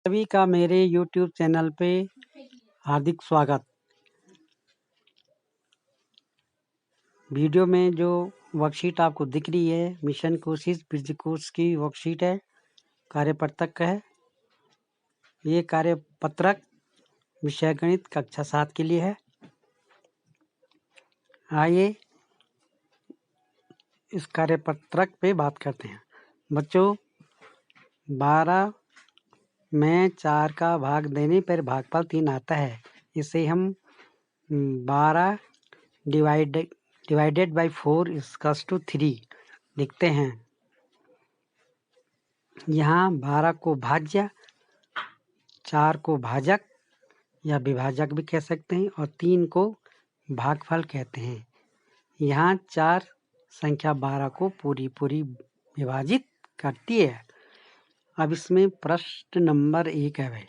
सभी का मेरे YouTube चैनल पे हार्दिक स्वागत। वीडियो में जो वर्कशीट आपको दिख रही है मिशन कोशिश ब्रिज कोर्स की वर्कशीट है, कार्यपत्रक है। ये कार्यपत्रक विषय गणित कक्षा 7 के लिए है। आइए इस कार्यपत्रक पे बात करते हैं। बच्चों 12 में 4 का भाग देने पर भागफल 3 आता है। इसे हम 12 डिवाइडेड बाई 4 इक्वल्स टू 3 लिखते हैं। यहाँ 12 को भाज्य, 4 को भाजक या विभाजक भी कह सकते हैं और 3 को भागफल कहते हैं। यहाँ 4 संख्या 12 को पूरी विभाजित करती है। अब इसमें प्रश्न नंबर 1 है भाई।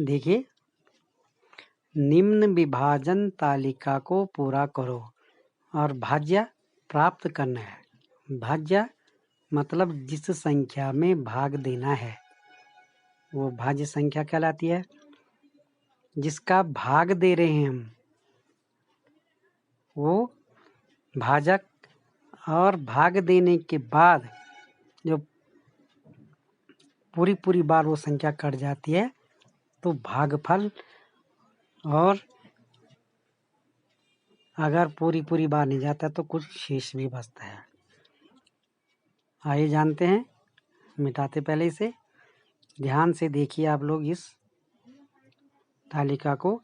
देखिए, निम्न विभाजन तालिका को पूरा करो और भाज्य प्राप्त करना है। भाज्य मतलब जिस संख्या में भाग देना है वो भाज्य संख्या कहलाती है। जिसका भाग दे रहे हैं हम वो भाजक, और भाग देने के बाद जो पूरी बार वो संख्या कट जाती है तो भागफल, और अगर पूरी बार नहीं जाता तो कुछ शेष भी बचता है। आइए जानते हैं, मिटाते पहले इसे। ध्यान से देखिए आप लोग इस तालिका को,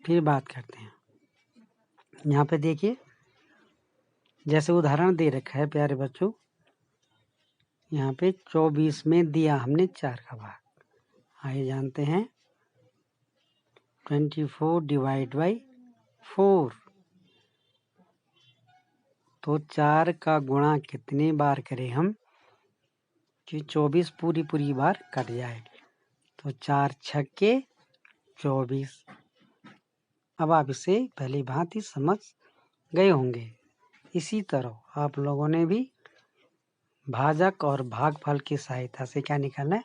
फिर बात करते हैं। यहाँ पे देखिए, जैसे उदाहरण दे रखा है प्यारे बच्चों, यहाँ पे 24 में दिया हमने 4 का भाग। आइए जानते हैं, 24 डिवाइड बाई 4, तो 4 का गुणा कितने बार करें हम कि 24 पूरी बार कट जाए। तो 4 छक्के 24। अब आप इसे पहली भांति समझ गए होंगे। इसी तरह आप लोगों ने भी भाजक और भागफल की सहायता से क्या निकालना है,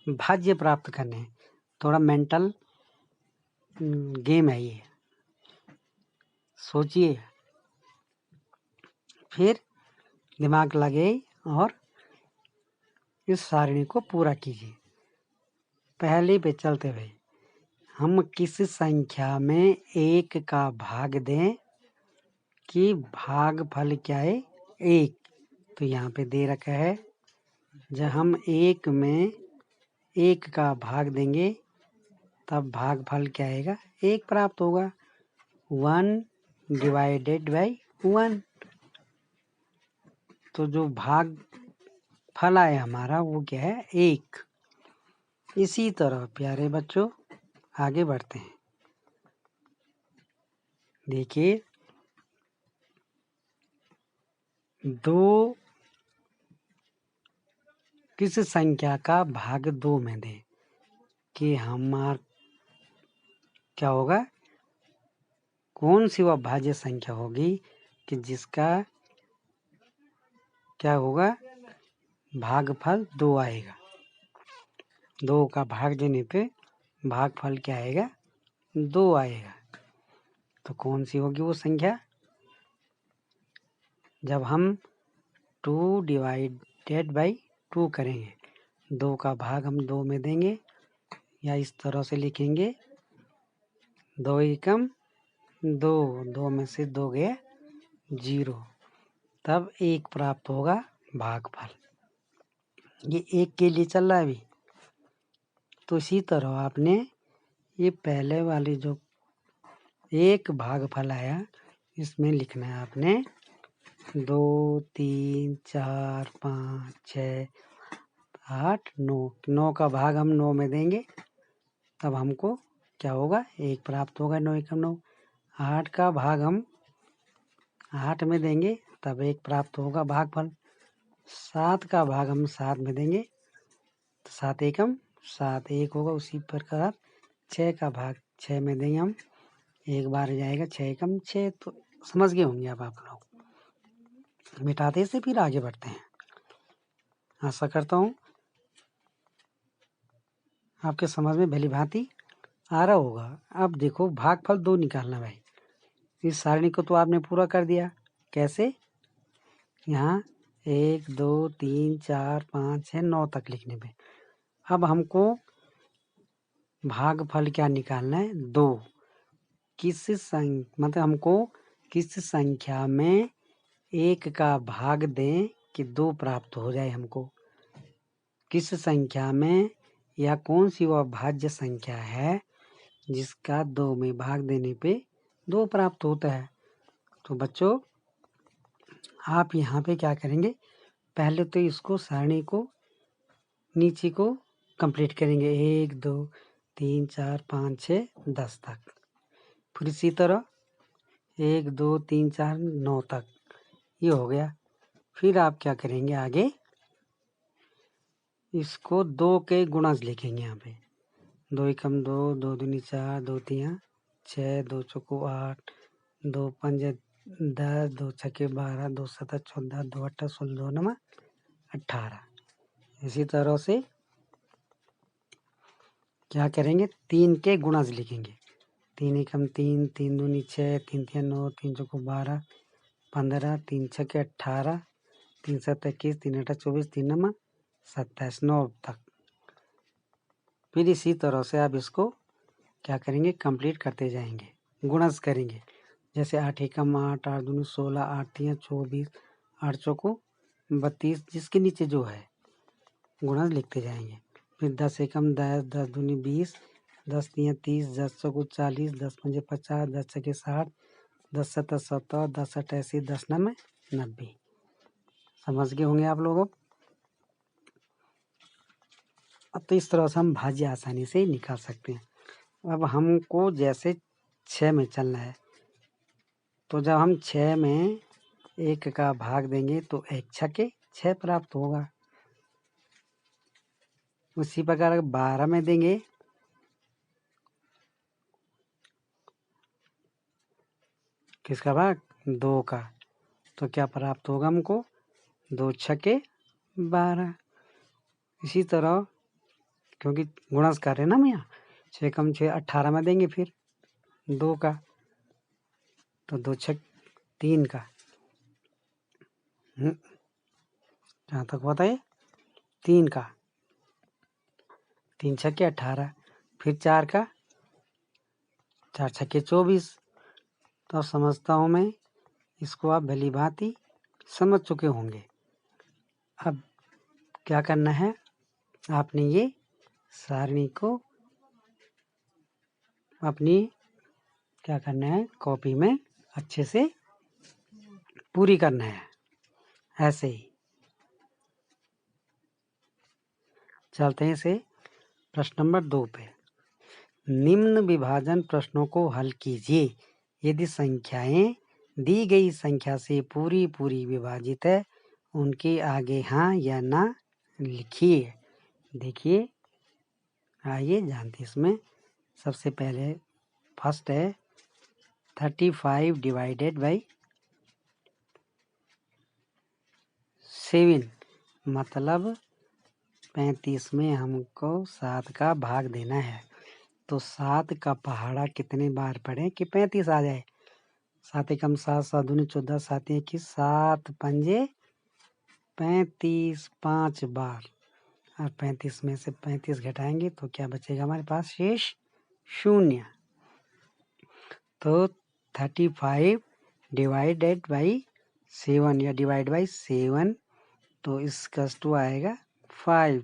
भाज्य प्राप्त करने हैं। थोड़ा मेंटल गेम है ये, सोचिए, फिर दिमाग लगे और इस सारणी को पूरा कीजिए। पहले पे चलते हुए, हम किस संख्या में 1 का भाग दें कि भागफल क्या है, 1। तो यहाँ पे दे रखा है, जब हम 1 में 1 का भाग देंगे तब भागफल क्या आएगा, 1 प्राप्त होगा। 1 डिवाइडेड बाई 1, तो जो भाग फल आया हमारा वो क्या है, 1। इसी तरह प्यारे बच्चों आगे बढ़ते हैं। देखिए, 2 किस संख्या का भाग 2 में दें कि हमारा क्या होगा, कौन सी वह भाज्य संख्या होगी कि जिसका क्या होगा, भागफल 2 आएगा। 2 का भाग देने पे भागफल क्या आएगा, 2 आएगा। तो कौन सी होगी वो संख्या, जब हम 2 डिवाइडेड बाई 2 करेंगे, 2 का भाग हम 2 में देंगे, या इस तरह से लिखेंगे, 2 एकम 2, 2 में से 2 गया 0, तब 1 प्राप्त होगा भागफल। ये 1 के लिए चल रहा है अभी। तो इसी तरह आपने ये पहले वाली जो 1 भागफल आया इसमें लिखना है आपने 2, 3, 4, 5, 6, 8, 9। 9 का भाग हम 9 में देंगे तब हमको क्या होगा, 1 प्राप्त होगा। 9 एकम 9। 8 का भाग हम 8 में देंगे तब 1 प्राप्त होगा भागफल। 7 का भाग हम 7 में देंगे तो 7 एकम 7, 1 होगा। उसी प्रकार 6 का भाग 6 में देंगे हम, 1 बार जाएगा, 6 एकम 6। तो समझ गए होंगे अब आप लोग। मिटाते से फिर आगे बढ़ते हैं। आशा करता हूँ आपके समझ में भली भांति आ रहा होगा। अब देखो भागफल 2 निकालना भाई। इस सारणी को तो आपने पूरा कर दिया। कैसे? यहाँ 1 2 3 4 5 6 9 तक लिखने पे। अब हमको भागफल क्या निकालना है? 2। मतलब हमको किस संख्या में 1 का भाग दें कि 2 प्राप्त हो जाए हमको। किस संख्या में या कौन सी वह भाज्य संख्या है जिसका 2 में भाग देने पे 2 प्राप्त होता है। तो बच्चों आप यहाँ पे क्या करेंगे? पहले तो इसको सारणी को नीचे को कंप्लीट करेंगे 1 2 3 4 5 6 10 तक। फिर इसी तरह 1 2 3 4 9 तक ये हो गया। फिर आप क्या करेंगे? आगे इसको 2 के गुणज लिखेंगे। यहाँ पे 2 एकम 2 2 दूनी 4 2 तिया 6 2 चौको 8 2 पंजे 10 2 छक्के 12 2 सता 14 2 अट्ठा 16 2 नमा 18। इसी तरह से क्या करेंगे? 3 के गुणज लिखेंगे। 3 एकम 3 3 दूनी 6 3 तिया 9 3 चौको 12 15 3 छक्के 18 3 सत्ता 21 3 अट्ठा 24 3 नमा 27 9 तक। फिर इसी तरह से आप इसको क्या करेंगे? कंप्लीट करते जाएंगे, गुणज करेंगे। जैसे 8 एकम 8 8 दूनी 16 8 तिया 24 8 चौको 32 जिसके नीचे जो है गुणज लिखते जाएंगे। फिर 10 एकम 10 10 दूनी 20 10 तिया 30 10 चौको 40 10 पंजे 50 10 छक्के 60 10 सत्ता 70 10 अट्ठा 80 10 नम 90। समझ गए होंगे आप लोग। अब तो इस तरह से हम भाज्य आसानी से निकाल सकते हैं। अब हमको जैसे 6 में चलना है, तो जब हम 6 में 1 का भाग देंगे तो 1 छक्के 6 प्राप्त होगा। उसी प्रकार 12 में देंगे किसका भाग? 2 का, तो क्या प्राप्त होगा हमको? 2 छक्के 12। इसी तरह क्योंकि गुणज कर रहे हैं ना हम यहाँ, 6 कम 6 18 में देंगे फिर 2 का, तो 2 छक 3 का। जहाँ तक बताइए 3 का, 3 छक्के 18। फिर 4 का, 4 छक्के 24। तो समझता हूँ मैं इसको आप भली भांति समझ चुके होंगे। अब क्या करना है? आपने ये सारणी को अपनी क्या करना है? कॉपी में अच्छे से पूरी करना है। ऐसे ही चलते हैं से प्रश्न नंबर 2 पे। निम्न विभाजन प्रश्नों को हल कीजिए। यदि संख्याएं दी गई संख्या से पूरी पूरी विभाजित है, उनके आगे हाँ या ना लिखिए। देखिए, आइए जानते इसमें। सबसे पहले फर्स्ट है 35 डिवाइडेड बाई 7, मतलब 35 में हमको 7 का भाग देना है। तो 7 का पहाड़ा कितने बार पढ़े कि 35 आ जाए? 7 एकम 7 7 दूनी 14 7 21 7 पंजे 35 5 बार। और 35 में से 35 घटाएंगे तो क्या बचेगा हमारे पास? शेष 0। तो 35 डिवाइडेड बाई 7 या डिवाइड बाई 7, तो इसका टू आएगा 5।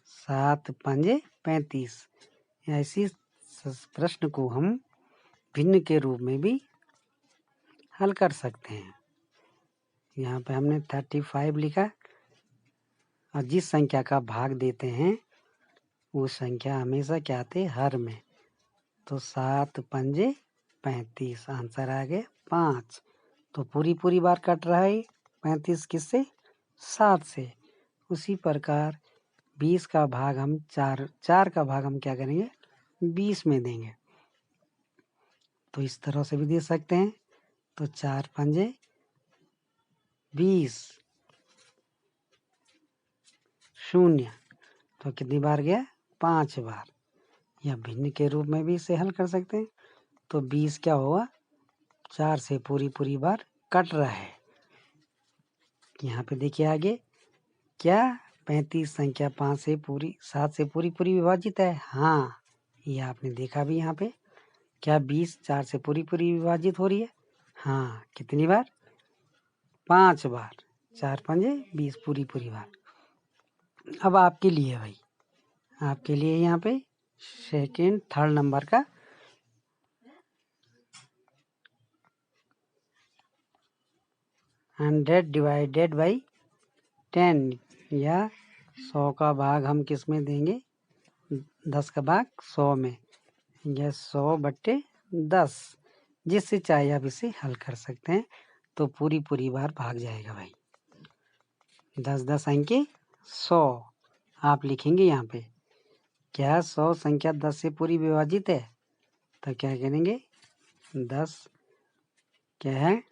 7 पंजे 35। ऐसी प्रश्न को हम भिन्न के रूप में भी हल कर सकते हैं। यहाँ पे हमने 35 लिखा और जिस संख्या का भाग देते हैं वो संख्या हमेशा क्या आते? हर में। तो 7 पंजे 35, आंसर आ गया 5। तो पूरी पूरी बार कट रहा है 35 किससे? 7 से। उसी प्रकार 20 का भाग हम 4 का भाग हम क्या करेंगे? 20 में देंगे। तो इस तरह से भी दे सकते हैं। तो 4 पंजे 20 0। तो कितनी बार गया? 5 बार। या भिन्न के रूप में भी इसे हल कर सकते हैं। तो 20 क्या होगा? 4 से पूरी बार कट रहा है। यहाँ पे देखिए आगे क्या 35 संख्या 7 से पूरी विभाजित है। हाँ, ये आपने देखा भी यहाँ पे। क्या 20 4 से पूरी विभाजित हो रही है? हाँ, कितनी बार? 5 बार। 4 पंजे 20 पूरी बार। अब आपके लिए भाई, आपके लिए यहाँ पे थर्ड नंबर का 100 डिवाइडेड बाई 10 या 100 का भाग हम किस में देंगे? 10 का भाग 100 में, या 100/10, जिससे चाहे आप इसे हल कर सकते हैं। तो पूरी बार भाग जाएगा भाई। 10 10 अंके 100 आप लिखेंगे यहाँ पे। क्या 100 संख्या 10 से पूरी विभाजित है? तो क्या करेंगे? 10 क्या है?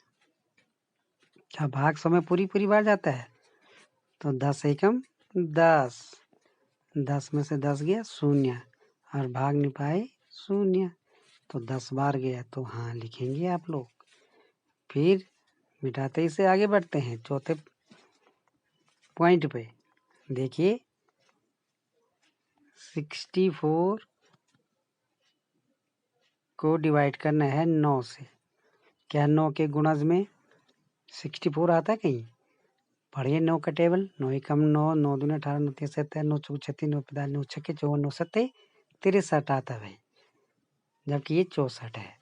क्या भाग 100 में पूरी बार जाता है? तो 10 एकम 10, 10 में से 10 गया 0 और भाग नहीं पाए 0, तो 10 बार गया। तो हाँ लिखेंगे आप लोग। फिर मिटाते ही से आगे बढ़ते हैं चौथे पॉइंट पे। देखिए 64 को डिवाइड करना है 9 से। क्या 9 के गुणज में 64 आता है कहीं? पढ़िए 9 का टेबल। 9 एकम 9, 9 दूनी 18, 9 तीन 27, 9 चौक 36, 9 45, 9 छक्के 54, 9 सत्ते 63 आता है भाई, जबकि ये 64 है।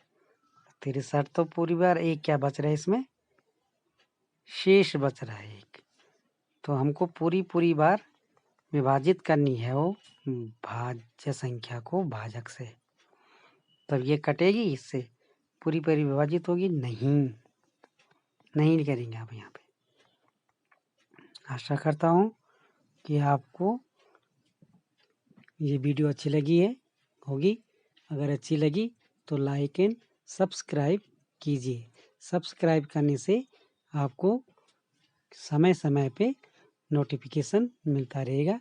63 तो पूरी बार। एक क्या बच रहा है इसमें? शेष बच रहा है एक। तो हमको पूरी बार विभाजित करनी है वो भाज्य संख्या को भाजक से। तब ये कटेगी इससे, पूरी विभाजित होगी नहीं करेंगे आप यहाँ पे। आशा करता हूँ कि आपको ये वीडियो अच्छी लगी होगी। अगर अच्छी लगी तो लाइक एंड सब्सक्राइब कीजिए। सब्सक्राइब करने से आपको समय पे नोटिफिकेशन मिलता रहेगा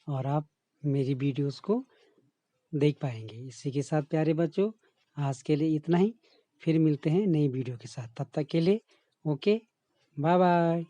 और आप मेरी वीडियोस को देख पाएंगे। इसी के साथ प्यारे बच्चों, आज के लिए इतना ही। फिर मिलते हैं नई वीडियो के साथ। तब तक के लिए ओके, बाय बाय।